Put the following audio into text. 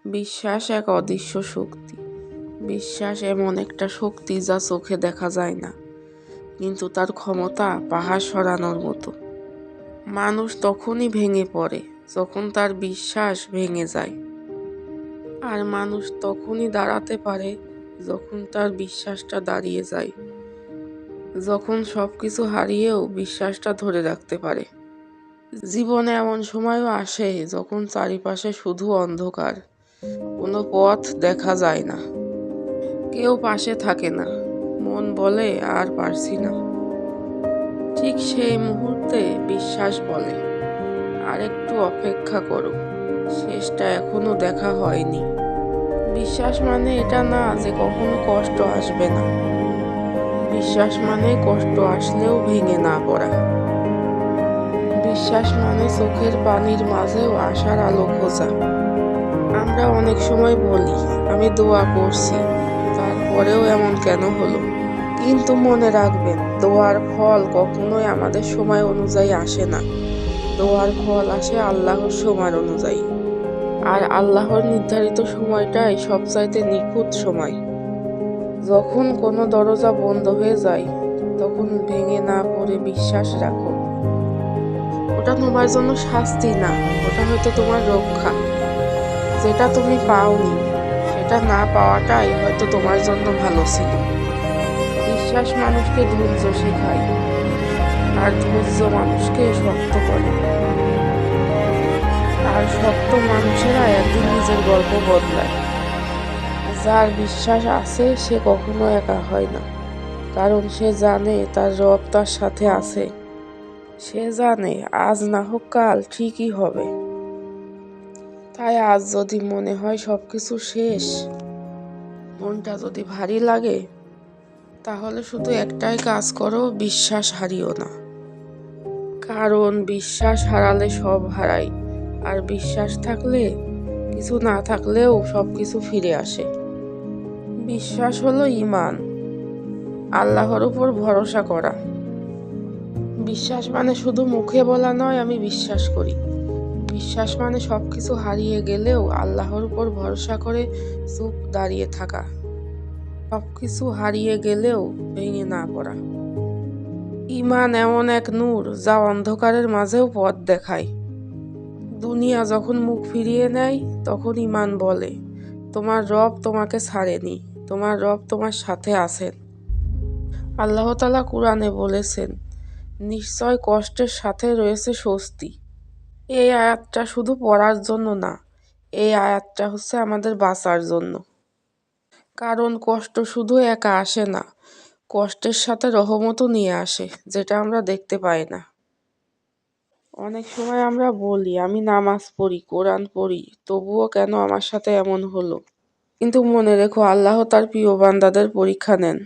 বিশ্বাস এক অদৃশ্য শক্তি। বিশ্বাস এমন একটা শক্তি যা চোখে দেখা যায় না, কিন্তু তার ক্ষমতা পাহাড় সরানোর মতো। মানুষ তখনই ভেঙে পড়ে যখন তার বিশ্বাস ভেঙে যায়, আর মানুষ তখনই দাঁড়াতে পারে যখন তার বিশ্বাসটা দাঁড়িয়ে যায়, যখন সবকিছু হারিয়েও বিশ্বাসটা ধরে রাখতে পারে। জীবনে এমন সময়ও আসে যখন চারিপাশে শুধু অন্ধকার, কোনো পথ দেখা যায় না, কেউ পাশে থাকে না, মন বলে আর পারছি না। ঠিক সেই মুহূর্তে বিশ্বাস বলে, আর একটু অপেক্ষা করো, শেষটা এখনো দেখা হয়নি। বিশ্বাস মানে এটা না যে কখনো কষ্ট আসবে না। বিশ্বাস মানে কষ্ট আসলেও ভেঙে না পড়া। বিশ্বাস মানে চোখের পানির মাঝেও আশার আলো খোঁজা। আমরা অনেক সময় বলি, আমি দোয়া করছি, তারপরেও এমন কেন হলো? কিন্তু মনে রাখবেন, দোয়ার ফল কখনোই আমাদের সময় অনুযায়ী আসে না। দোয়ার ফল আসে আল্লাহর সময় অনুযায়ী, আর আল্লাহর নির্ধারিত সময়টাই সবচাইতে নিখুঁত সময়। যখন কোনো দরজা বন্ধ হয়ে যায়, তখন ভেঙে না পড়ে বিশ্বাস রাখো। ওটা তোমার জন্য শাস্তি না, ওটা হয়তো তোমার রক্ষা। যেটা তুমি পাওনি, সেটা না পাওয়াটাই হয়তো তোমার জন্য ভালো ছিল। বিশ্বাস মানুষকে ধৈর্য শেখায়, আর ধৈর্য মানুষকে শক্ত করে। আর শক্ত মানুষেরা একদিন নিজের গল্প বদলায়। যার বিশ্বাস আছে সে কখনো একা হয় না, কারণ সে জানে তার রব তার সাথে আছে। সে জানে আজ না হোক কাল ঠিকই হবে। তাই আজ যদি মনে হয় সবকিছু শেষ, মনটা যদি ভারী লাগে, তাহলে শুধু একটাই কাজ করো, বিশ্বাস হারিও না। কারণ বিশ্বাস হারালে সব হারাই, আর বিশ্বাস থাকলে কিছু না থাকলেও সবকিছু ফিরে আসে। বিশ্বাস হলো ঈমান, আল্লাহর উপর ভরসা করা। বিশ্বাস মানে শুধু মুখে বলা নয়, আমি বিশ্বাস করি। বিশ্বাস মানে সবকিছু হারিয়ে গেলেও আল্লাহর উপর ভরসা করে চুপ দাঁড়িয়ে থাকা। সবকিছু হারিয়ে গেলেও ভেঙে না পড়া। ঈমান এমন এক নূর যা অন্ধকারের মাঝেও পথ দেখায়। দুনিয়া যখন মুখ ফিরিয়ে নেয়, তখন ঈমান বলে, তোমার রব তোমাকে ছাড়েনি, তোমার রব তোমার সাথে আছেন। আল্লাহ তাআলা কুরআনে বলেছেন, নিশ্চয় কষ্টের সাথে রয়েছে স্বস্তি। এই আয়াতটা শুধু পড়ার জন্য না, এই আয়াতটা হচ্ছে আমাদের বাঁচার জন্য। কারণ কষ্ট শুধু একা আসে না, কষ্টের সাথে রহমতও নিয়ে আসে, যেটা আমরা দেখতে পাই না। অনেক সময় আমরা বলি, আমি নামাজ পড়ি, কোরআন পড়ি, তবুও কেন আমার সাথে এমন হলো? কিন্তু মনে রেখো, আল্লাহ তার প্রিয় বান্দাদের পরীক্ষা নেন।